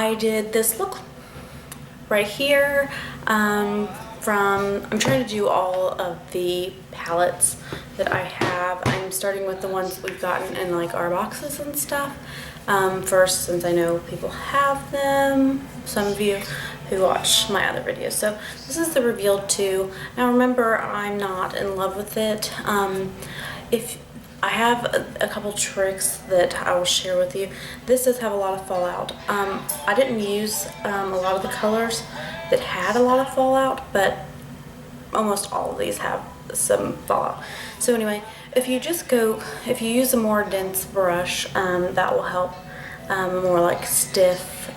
I did this look right here. I'm trying to do all of the palettes that I have. I'm starting with the ones that we've gotten in like our boxes and stuff. First, since I know people have them, some of you who watch my other videos. So this is the Revealed 2. Now remember, I'm not in love with it. If I have a couple tricks that I will share with you. This does have a lot of fallout. I didn't use a lot of the colors that had a lot of fallout, but almost all of these have some fallout. So anyway, if you use a more dense brush, that will help. A more like stiff,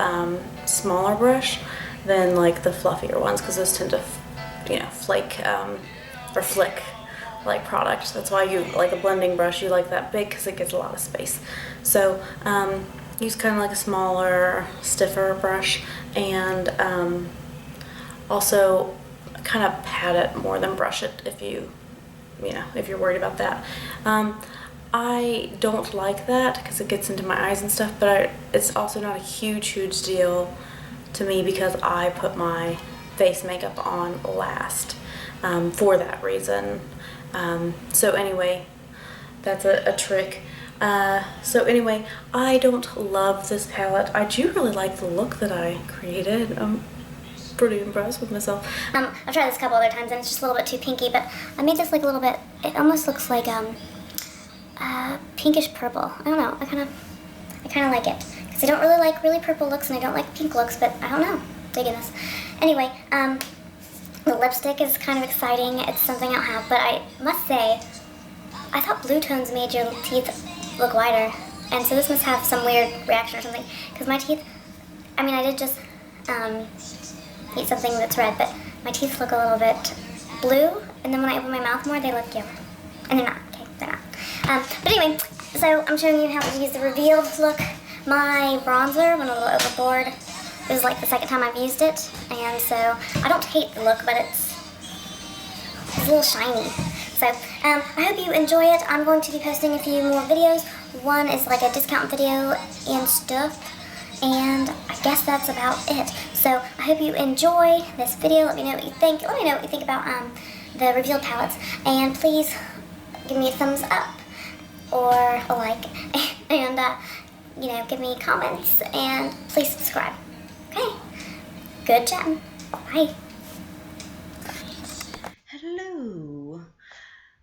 smaller brush than like the fluffier ones, because those tend to, flake or flick like product. That's why you like a blending brush. You like that big because it gets a lot of space. So use kind of like a smaller, stiffer brush, and also kind of pat it more than brush it if you're worried about that. I don't like that because it gets into my eyes and stuff, but it's also not a huge deal to me because I put my face makeup on last for that reason. So anyway, that's a trick. So anyway, I don't love this palette. I do really like the look that I created. I'm pretty impressed with myself. I've tried this a couple other times and it's just a little bit too pinky, but I made this like a little bit, it almost looks like pinkish purple. I don't know, I kind of like it. Because I don't really like really purple looks and I don't like pink looks, but I don't know, digging this. Anyway, the lipstick is kind of exciting. It's something I don't have, but I must say, I thought blue tones made your teeth look whiter, and so this must have some weird reaction or something, because my teeth, I mean, I did just eat something that's red, but my teeth look a little bit blue, and then when I open my mouth more, they look yellow. And they're not, okay, they're not. But anyway, so I'm showing you how to use the Revealed look. My bronzer went a little overboard. It was like the second time I've used it, and so I don't hate the look, but it's a little shiny. So I hope you enjoy it. I'm going to be posting a few more videos. One is like a discount video and stuff, and I guess that's about it. So I hope you enjoy this video. Let me know what you think. Let me know what you think about the Revealed palettes, and please give me a thumbs up or a like, and give me comments, and please subscribe. Okay, good chatting. Bye. Hello.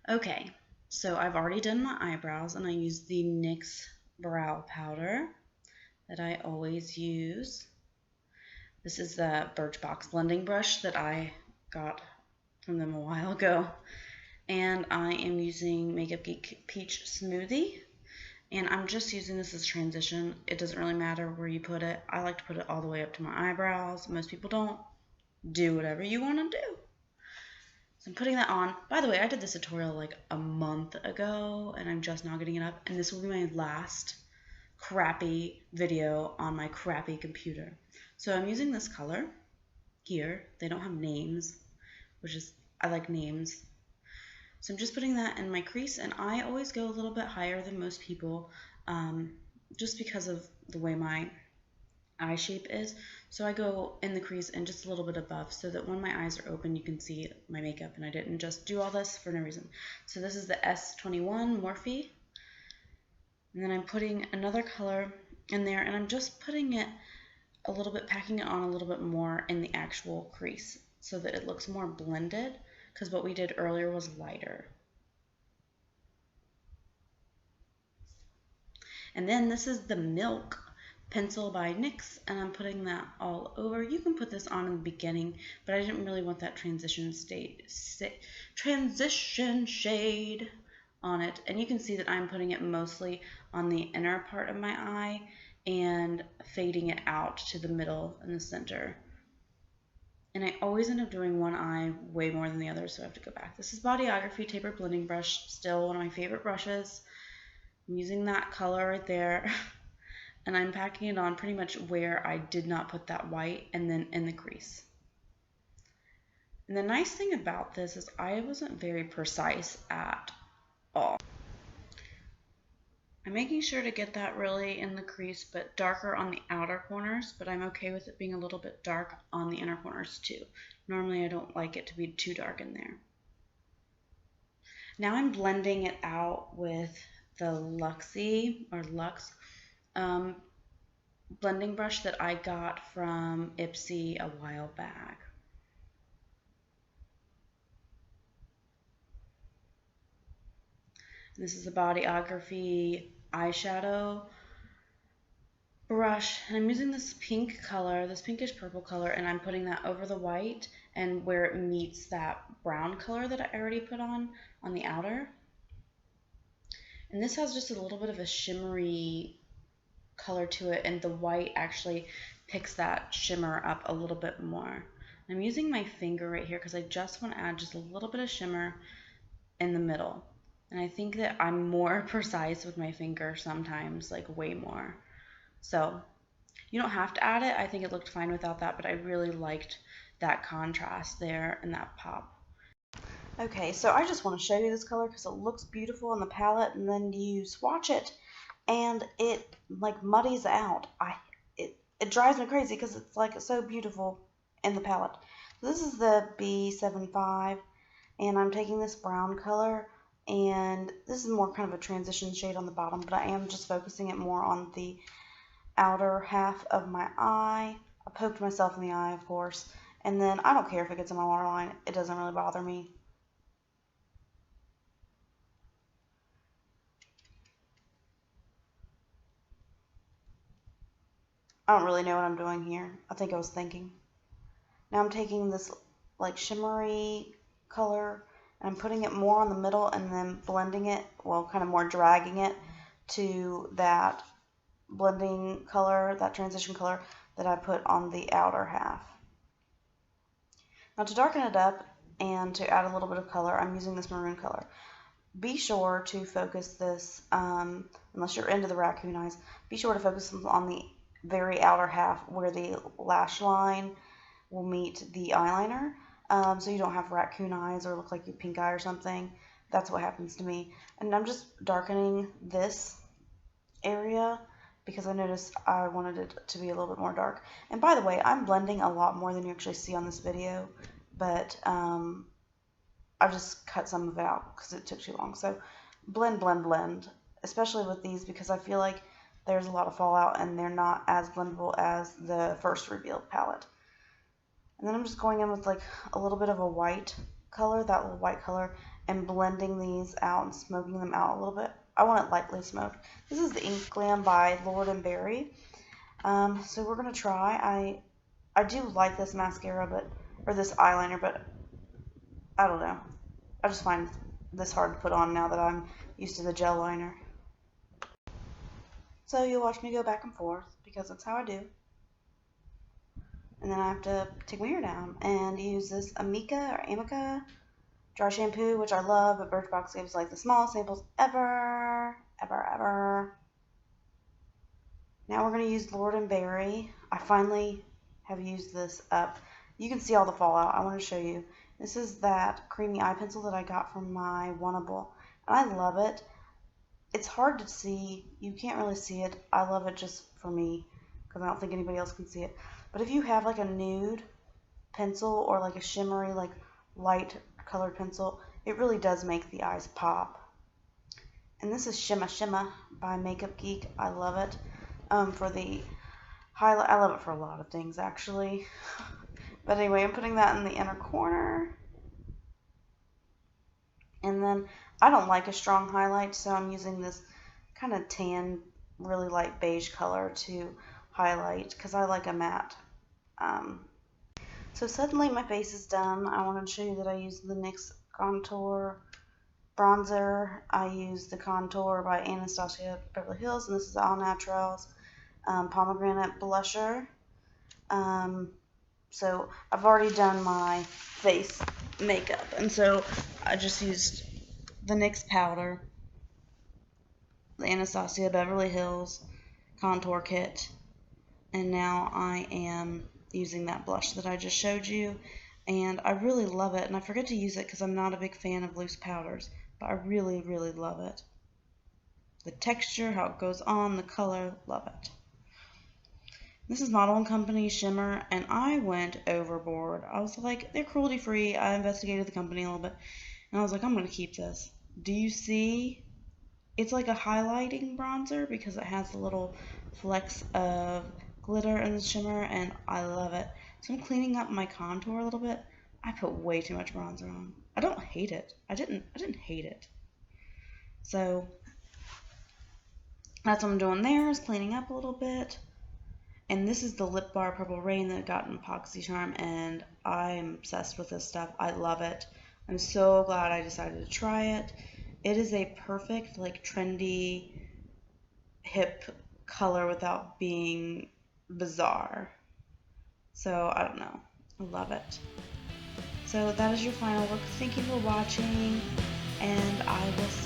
Okay, so I've already done my eyebrows, and I used the NYX brow powder that I always use. This is the Birchbox blending brush that I got from them a while ago. And I am using Makeup Geek Peach Smoothie. And I'm just using this as transition. It doesn't really matter where you put it. I like to put it all the way up to my eyebrows. Most people don't. Do whatever you want to do. So I'm putting that on. By the way, I did this tutorial like a month ago, and I'm just now getting it up. And this will be my last crappy video on my crappy computer. So I'm using this color here. They don't have names, I like names. So I'm just putting that in my crease, and I always go a little bit higher than most people, just because of the way my eye shape is. So I go in the crease and just a little bit above, so that when my eyes are open, you can see my makeup, and I didn't just do all this for no reason. So this is the S21 Morphe, and then I'm putting another color in there, and I'm just putting it a little bit, packing it on a little bit more in the actual crease, so that it looks more blended, because what we did earlier was lighter. And then this is the Milk pencil by NYX, and I'm putting that all over. You can put this on in the beginning, but I didn't really want that transition shade on it. And you can see that I'm putting it mostly on the inner part of my eye and fading it out to the middle and the center. And I always end up doing one eye way more than the other, so I have to go back. This is Bodyography Taper Blending Brush, still one of my favorite brushes. I'm using that color right there, and I'm packing it on pretty much where I did not put that white, and then in the crease. And the nice thing about this is I wasn't very precise at all. I'm making sure to get that really in the crease, but darker on the outer corners, but I'm okay with it being a little bit dark on the inner corners too. Normally I don't like it to be too dark in there. Now I'm blending it out with the Luxe blending brush that I got from Ipsy a while back. This is the Bodyography eyeshadow brush, and I'm using this pink color, this pinkish purple color, and I'm putting that over the white and where it meets that brown color that I already put on the outer. And this has just a little bit of a shimmery color to it, and the white actually picks that shimmer up a little bit more. I'm using my finger right here because I just want to add just a little bit of shimmer in the middle. And I think that I'm more precise with my finger sometimes, like way more. So you don't have to add it. I think it looked fine without that, but I really liked that contrast there and that pop. Okay, so I just want to show you this color because it looks beautiful on the palette, and then you swatch it and it like muddies out. It drives me crazy because it's like so beautiful in the palette. So this is the B75, and I'm taking this brown color, and this is more kind of a transition shade on the bottom, but I am just focusing it more on the outer half of my eye. I poked myself in the eye, of course, and then I don't care if it gets in my waterline. It doesn't really bother me. I don't really know what I'm doing here. I think I was thinking. Now I'm taking this like shimmery color and I'm putting it more on the middle and then blending it, well, kind of more dragging it to that blending color, that transition color that I put on the outer half. Now to darken it up and to add a little bit of color, I'm using this maroon color. Be sure to focus this, unless you're into the raccoon eyes, be sure to focus on the very outer half where the lash line will meet the eyeliner, so you don't have raccoon eyes or look like you pink eye or something. That's what happens to me. And I'm just darkening this area because I noticed I wanted it to be a little bit more dark. And by the way, I'm blending a lot more than you actually see on this video, but I just cut some of it out because it took too long. So blend, blend, blend, especially with these because I feel like there's a lot of fallout and they're not as blendable as the first revealed palette. And then I'm just going in with like a little bit of a white color, that little white color, and blending these out and smoking them out a little bit. I want it lightly smoked. This is the Ink Glam by Lord & Berry. So we're going to try. I do like this mascara, or this eyeliner, but I don't know. I just find this hard to put on now that I'm used to the gel liner. So you'll watch me go back and forth because that's how I do. And then I have to take my hair down and use this Amica dry shampoo, which I love, but Birchbox gives like the smallest samples ever. Now we're going to use Lord & Berry. I finally have used this up. You can see all the fallout. I want to show you. This is that creamy eye pencil that I got from my Wannable, and I love it. It's hard to see. You can't really see it. I love it just for me because I don't think anybody else can see it. But if you have like a nude pencil or like a shimmery, like light colored pencil, it really does make the eyes pop. And this is Shimma by Makeup Geek. I love it for the highlight. I love it for a lot of things actually. But anyway, I'm putting that in the inner corner. And then I don't like a strong highlight, so I'm using this kind of tan, really light beige color to highlight because I like a matte. So suddenly my face is done. I wanted to show you that I used the NYX contour bronzer. I used the contour by Anastasia Beverly Hills, and this is All Naturals Pomegranate blusher. So I've already done my face makeup, and so I just used the NYX powder, the Anastasia Beverly Hills contour kit, and now I am using that blush that I just showed you, and I really love it. And I forget to use it because I'm not a big fan of loose powders, but I really love it. The texture, how it goes on, the color, love it. This is Model & Company Shimmer, and I went overboard. I was like, they're cruelty free. I investigated the company a little bit, and I was like, I'm going to keep this. Do you see? It's like a highlighting bronzer because it has a little flecks of glitter in the shimmer, and I love it. So I'm cleaning up my contour a little bit. I put way too much bronzer on. I don't hate it. I didn't hate it. So that's what I'm doing there, is cleaning up a little bit. And this is the Lip Bar Purple Rain that I got in Boxy Charm, and I'm obsessed with this stuff. I love it. I'm so glad I decided to try it. It is a perfect, like, trendy, hip color without being bizarre. So, I don't know. I love it. So, that is your final look. Thank you for watching, and I will see